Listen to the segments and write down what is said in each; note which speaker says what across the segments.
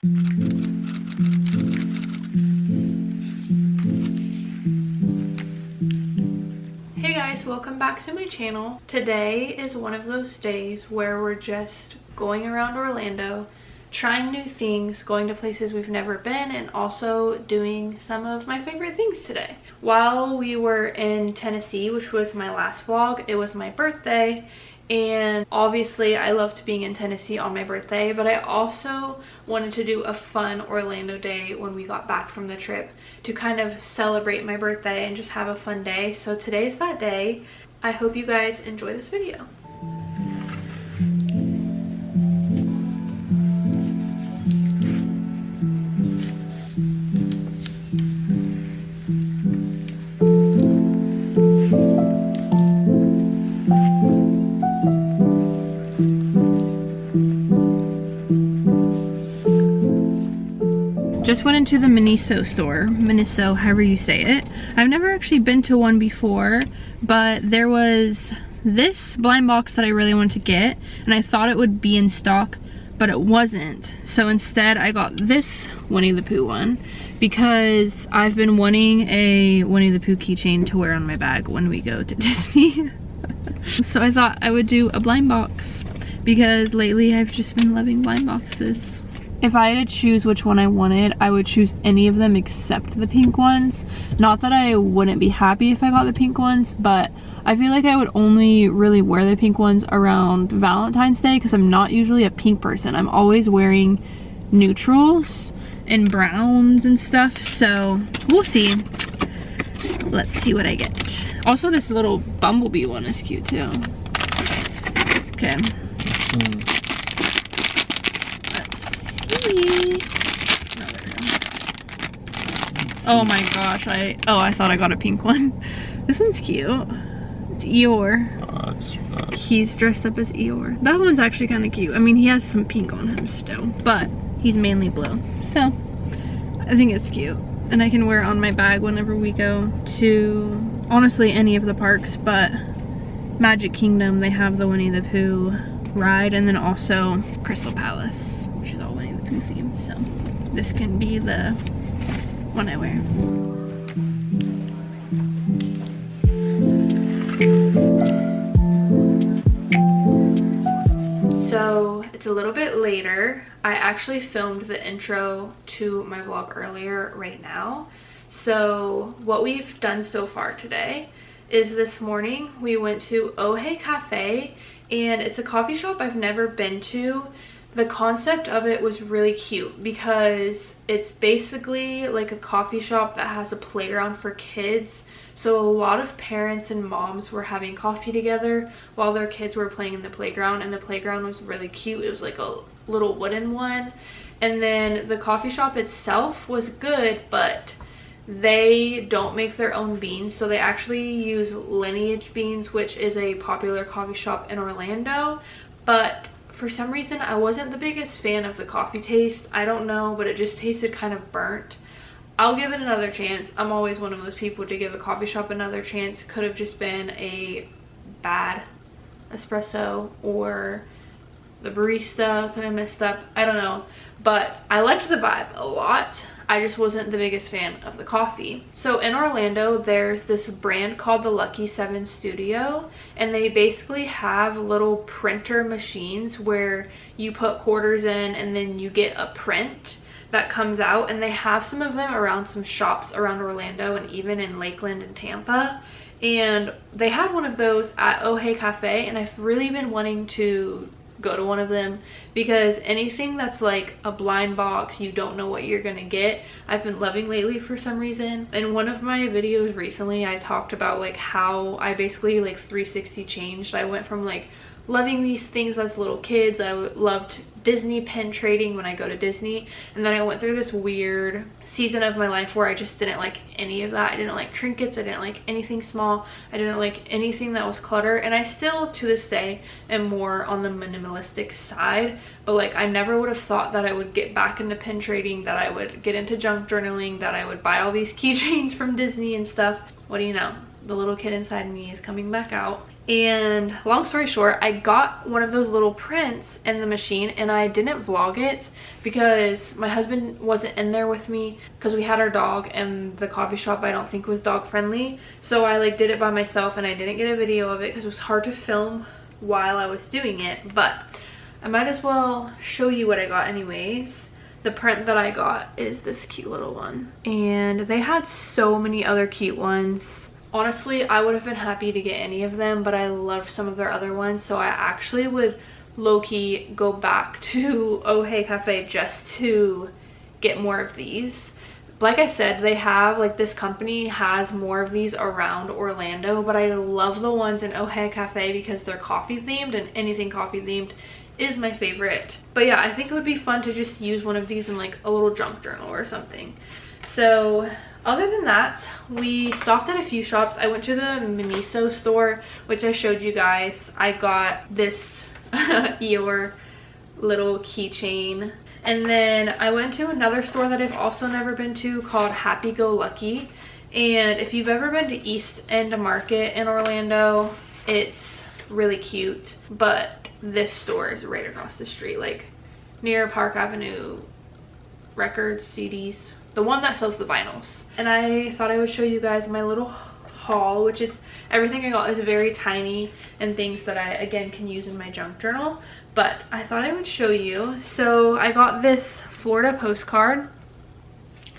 Speaker 1: Hey guys, welcome back to my channel. Today is one of those days where we're just going around Orlando, trying new things, going to places we've never been, and also doing some of my favorite things today. While we were in Tennessee, which was my last vlog, it was my birthday, and obviously I loved being in Tennessee on my birthday, but I also wanted to do a fun Orlando day when we got back from the trip to kind of celebrate my birthday and just have a fun day. So today's that day. I hope you guys enjoy this video. Just went into the Miniso store, Miniso, however you say it. I've never actually been to one before, but there was this blind box that I really wanted to get, and I thought it would be in stock, but it wasn't. So instead I got this Winnie the Pooh one because I've been wanting a Winnie the Pooh keychain to wear on my bag when we go to Disney. So I thought I would do a blind box because lately I've just been loving blind boxes. If I had to choose which one I wanted, I would choose any of them except the pink ones. Not that I wouldn't be happy if I got the pink ones, but I feel like I would only really wear the pink ones around Valentine's Day because I'm not usually a pink person. I'm always wearing neutrals and browns and stuff, so we'll see. Let's see what I get. Also, this little bumblebee one is cute too. Okay. Oh my gosh, I thought I got a pink one. This one's cute. It's Eeyore. He's dressed up as Eeyore. That one's actually kind of cute. I mean, he has some pink on him still, but he's mainly blue. So, I think it's cute. And I can wear it on my bag whenever we go to, honestly, any of the parks, but Magic Kingdom, they have the Winnie the Pooh ride, and then also Crystal Palace, which is all Winnie the Pooh themed. So, this can be the one I wear. So it's a little bit later. I actually filmed the intro to my vlog earlier right now. So what we've done so far today is this morning we went to Ohe Cafe, and it's a coffee shop I've never been to. The concept of it was really cute because it's basically like a coffee shop that has a playground for kids. So a lot of parents and moms were having coffee together while their kids were playing in the playground, and the playground was really cute. It was like a little wooden one. And then the coffee shop itself was good, but they don't make their own beans. So they actually use Lineage beans, which is a popular coffee shop in Orlando. But for some reason, I wasn't the biggest fan of the coffee taste. I don't know, but it just tasted kind of burnt. I'll give it another chance. I'm always one of those people to give a coffee shop another chance. Could have just been a bad espresso, or the barista could have messed up. I don't know. But I liked the vibe a lot. I just wasn't the biggest fan of the coffee. So in Orlando, there's this brand called the Lucky 7 Studio, and they basically have little printer machines where you put quarters in and then you get a print that comes out, and they have some of them around some shops around Orlando and even in Lakeland and Tampa. And they had one of those at Ohe Cafe, and I've really been wanting to go to one of them because anything that's like a blind box, you don't know what you're gonna get, I've been loving lately for some reason. In one of my videos recently, I talked about like how I basically like 360 changed. I went from like loving these things as little kids. I loved Disney pen trading when I go to Disney, and then I went through this weird season of my life where I just didn't like any of that. I didn't like trinkets, I didn't like anything small, I didn't like anything that was clutter, and I still to this day am more on the minimalistic side. But like, I never would have thought that I would get back into pen trading, that I would get into junk journaling, that I would buy all these keychains from Disney and stuff. What do you know? The little kid inside me is coming back out. And long story short, I got one of those little prints in the machine and I didn't vlog it because my husband wasn't in there with me because we had our dog, and the coffee shop I don't think was dog friendly. So I like did it by myself and I didn't get a video of it because it was hard to film while I was doing it. But I might as well show you what I got anyways. The print that I got is this cute little one, and they had so many other cute ones. Honestly, I would have been happy to get any of them, but I loved some of their other ones, so I actually would low-key go back to Oh Hey Cafe just to get more of these. Like I said, they have, like, this company has more of these around Orlando, but I love the ones in Oh Hey Cafe because they're coffee themed, and anything coffee themed is my favorite. But yeah, I think it would be fun to just use one of these in like a little junk journal or something. So other than that, we stopped at a few shops. I went to the Miniso store, which I showed you guys. I got this Eeyore little keychain. And then I went to another store that I've also never been to called Happy Go Lucky. And if you've ever been to East End Market in Orlando, it's really cute. But this store is right across the street, like near Park Avenue Records, CDs. The one that sells the vinyls. And I thought I would show you guys my little haul, which is everything I got is very tiny and things that I again can use in my junk journal, but I thought I would show you. So I got this Florida postcard,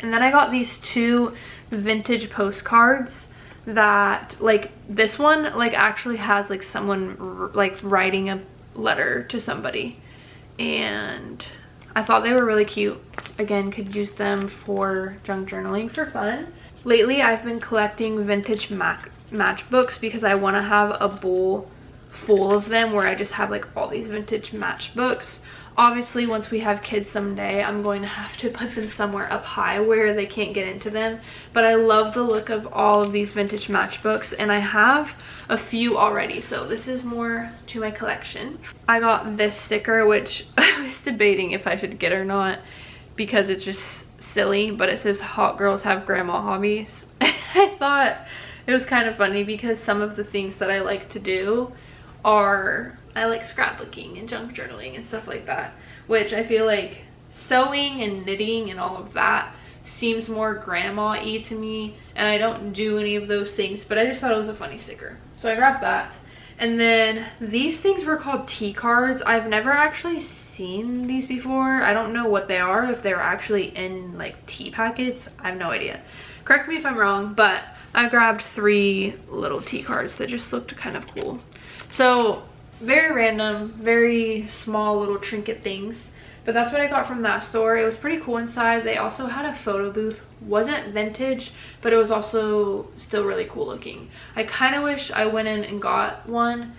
Speaker 1: and then I got these two vintage postcards that, like, this one like actually has like someone like writing a letter to somebody, and I thought they were really cute. Again, could use them for junk journaling for fun. Lately, I've been collecting vintage matchbooks because I want to have a bowl full of them where I just have like all these vintage matchbooks. Obviously, once we have kids someday, I'm going to have to put them somewhere up high where they can't get into them. But I love the look of all of these vintage matchbooks, and I have a few already, so this is more to my collection. I got this sticker, which I was debating if I should get or not because it's just silly, but it says hot girls have grandma hobbies. I thought it was kind of funny because some of the things that I like to do are, I like scrapbooking and junk journaling and stuff like that, which I feel like sewing and knitting and all of that seems more grandma-y to me, and I don't do any of those things, but I just thought it was a funny sticker, so I grabbed that. And then these things were called tea cards. I've never actually seen these before. I don't know what they are, if they're actually in like tea packets. I have no idea. Correct me if I'm wrong, but I grabbed 3 little tea cards that just looked kind of cool. So very random, very small little trinket things, but that's what I got from that store. It was pretty cool inside. They also had a photo booth. Wasn't vintage, but it was also still really cool looking. I kind of wish I went in and got one,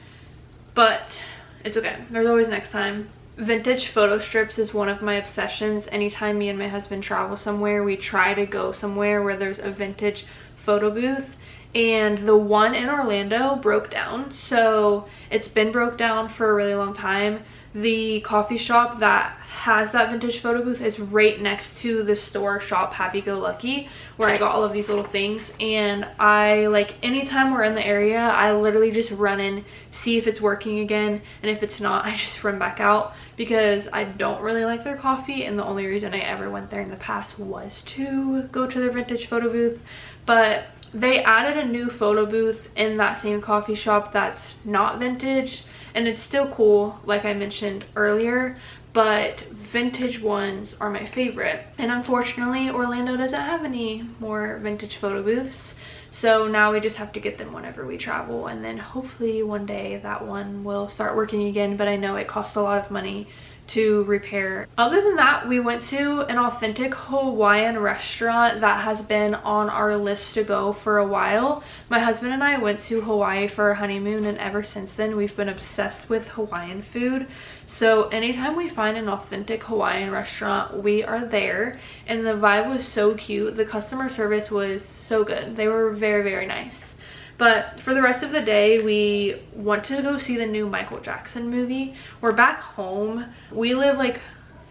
Speaker 1: but it's okay, there's always next time. Vintage photo strips is one of my obsessions. Anytime me and my husband travel somewhere, we try to go somewhere where there's a vintage photo booth, and the one in Orlando broke down, so it's been broke down for a really long time. The coffee shop that has that vintage photo booth is right next to the store shop Happy Go Lucky, where I got all of these little things. And I, like, anytime we're in the area, I literally just run in, see if it's working again, and if it's not, I just run back out because I don't really like their coffee, and the only reason I ever went there in the past was to go to their vintage photo booth. But they added a new photo booth in that same coffee shop that's not vintage, and it's still cool, like I mentioned earlier, but vintage ones are my favorite. And unfortunately, Orlando doesn't have any more vintage photo booths, so now we just have to get them whenever we travel, and then hopefully one day that one will start working again, but I know it costs a lot of money to repair. Other than that, we went to an authentic Hawaiian restaurant that has been on our list to go for a while. My husband and I went to Hawaii for our honeymoon, and ever since then we've been obsessed with Hawaiian food. So anytime we find an authentic Hawaiian restaurant, we are there, and the vibe was so cute. The customer service was so good. They were very, very nice. But for the rest of the day, we want to go see the new Michael Jackson movie. We're back home. We live like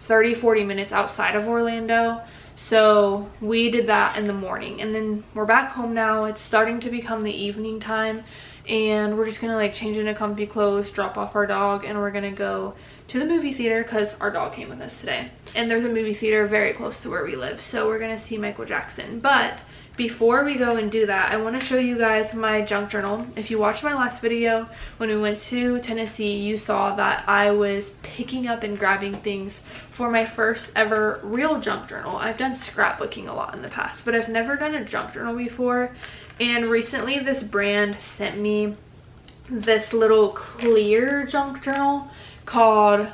Speaker 1: 30-40 minutes outside of Orlando, so we did that in the morning, and then we're back home now. It's starting to become the evening time, and we're just gonna like change into comfy clothes, drop off our dog, and we're gonna go to the movie theater because our dog came with us today. And there's a movie theater very close to where we live, so we're gonna see Michael Jackson. But before we go and do that, I want to show you guys my junk journal. If you watched my last video when we went to Tennessee, you saw that I was picking up and grabbing things for my first ever real junk journal. I've done scrapbooking a lot in the past, but I've never done a junk journal before. And recently this brand sent me this little clear junk journal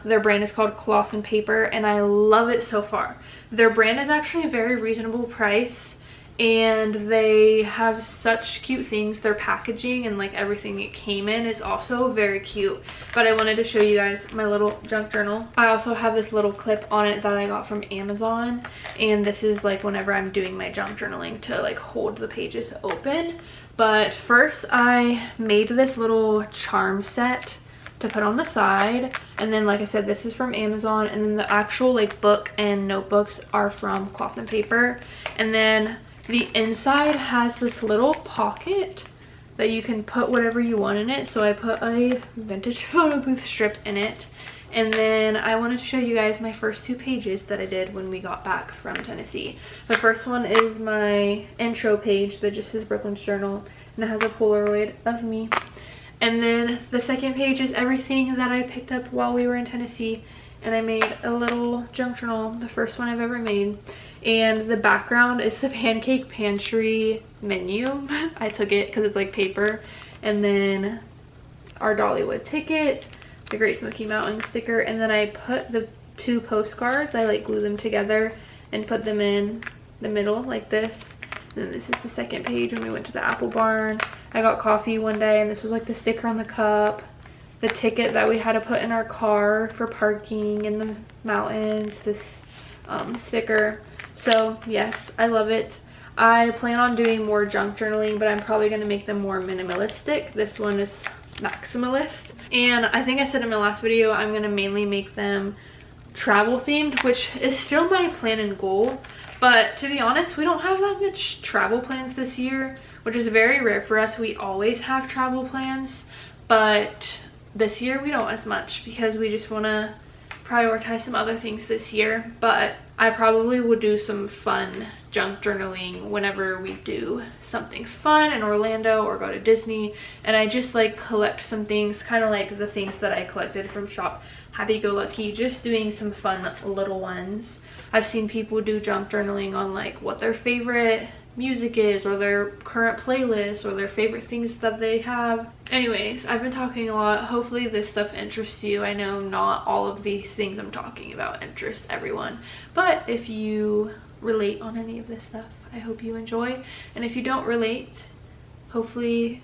Speaker 1: their brand is called Cloth and Paper, and I love it so far. Their brand is actually a very reasonable price, and they have such cute things. Their packaging and like everything it came in is also very cute. But I wanted to show you guys my little junk journal. I also have this little clip on it that I got from Amazon, and this is like whenever I'm doing my junk journaling to like hold the pages open. But first I made this little charm set to put on the side, and then like I said, this is from Amazon, and then the actual like book and notebooks are from Cloth and Paper. And then the inside has this little pocket that you can put whatever you want in it. So I put a vintage photo booth strip in it. And then I wanted to show you guys my first 2 pages that I did when we got back from Tennessee. The first one is my intro page that just says Brooklyn's Journal, and it has a Polaroid of me. And then the second page is everything that I picked up while we were in Tennessee, and I made a little junk journal, the first one I've ever made. And the background is the Pancake Pantry menu. I took it because it's like paper. And then our Dollywood ticket, the Great Smoky Mountain sticker, and then I put the 2 postcards, I like glue them together and put them in the middle like this. And then this is the second page when we went to the Apple Barn. I got coffee one day, and this was like the sticker on the cup, the ticket that we had to put in our car for parking in the mountains, this sticker. So yes, I love it. I plan on doing more junk journaling, but I'm probably going to make them more minimalistic. This one is maximalist, and I think I said in my last video I'm going to mainly make them travel themed, which is still my plan and goal. But to be honest, we don't have that much travel plans this year, which is very rare for us. We always have travel plans, but this year we don't as much because we just want to prioritize some other things this year. But I probably will do some fun junk journaling whenever we do something fun in Orlando or go to Disney, and I just like collect some things, kind of like the things that I collected from Shop Happy Go Lucky, just doing some fun little ones. I've seen people do junk journaling on like what their favorite music is, or their current playlist, or their favorite things that they have. Anyways, I've been talking a lot. Hopefully this stuff interests you. I know not all of these things I'm talking about interest everyone, but if you relate on any of this stuff, I hope you enjoy. And if you don't relate, hopefully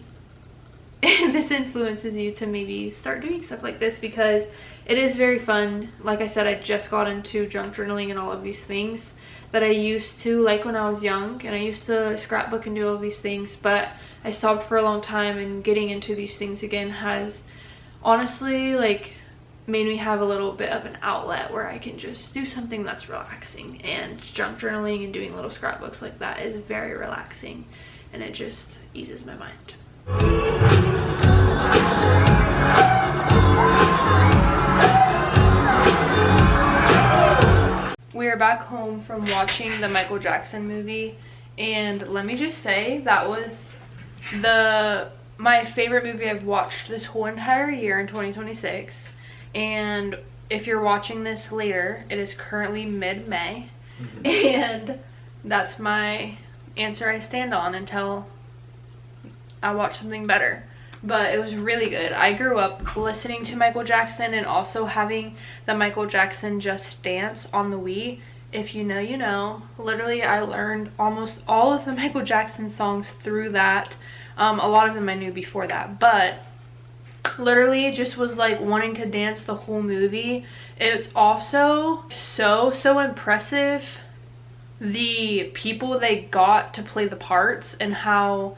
Speaker 1: this influences you to maybe start doing stuff like this, because it is very fun. Like I said, I just got into junk journaling and all of these things that I used to like when I was young, and I used to scrapbook and do all these things, but I stopped for a long time, and getting into these things again has honestly like made me have a little bit of an outlet where I can just do something that's relaxing. And junk journaling and doing little scrapbooks like that is very relaxing, and it just eases my mind. We are back home from watching the Michael Jackson movie, and let me just say that was my favorite movie I've watched this whole entire year in 2026. And if you're watching this later, it is currently mid-May, and that's my answer I stand on until I watch something better. But it was really good. I grew up listening to Michael Jackson and also having the Michael Jackson Just Dance on the Wii. If you know, you know. Literally, I learned almost all of the Michael Jackson songs through that. A lot of them I knew before that, but literally just was like wanting to dance the whole movie. It's also so impressive, the people they got to play the parts, and how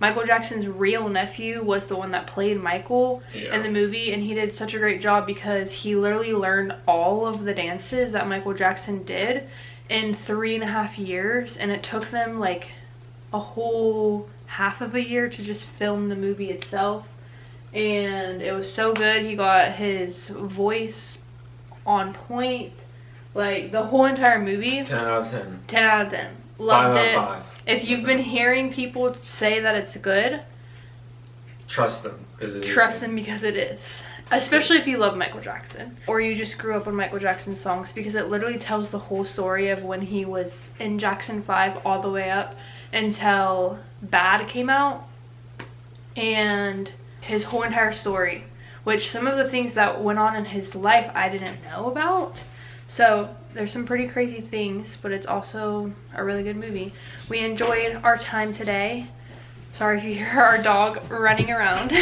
Speaker 1: Michael Jackson's real nephew was the one that played Michael in the movie, and he did such a great job because he literally learned all of the dances that Michael Jackson did in 3.5 years, and it took them like a whole half of a year to just film the movie itself, and it was so good. He got his voice on point, like the whole entire movie.
Speaker 2: 10 out of 10.
Speaker 1: 10 out of 10. Loved
Speaker 2: 5 out
Speaker 1: it.
Speaker 2: of 5.
Speaker 1: If you've been hearing people say that it's good,
Speaker 2: trust them, because it is.
Speaker 1: Trust them because it is. Especially if you love Michael Jackson, or you just grew up on Michael Jackson songs, because it literally tells the whole story of when he was in Jackson 5 all the way up until Bad came out, and his whole entire story, which some of the things that went on in his life I didn't know about. So there's some pretty crazy things, but it's also a really good movie. We enjoyed our time today. Sorry if you hear our dog running around.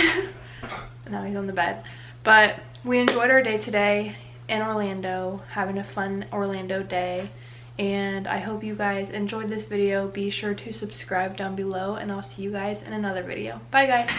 Speaker 1: Now he's on the bed. But we enjoyed our day today in Orlando, having a fun Orlando day. And I hope you guys enjoyed this video. Be sure to subscribe down below, and I'll see you guys in another video. Bye guys.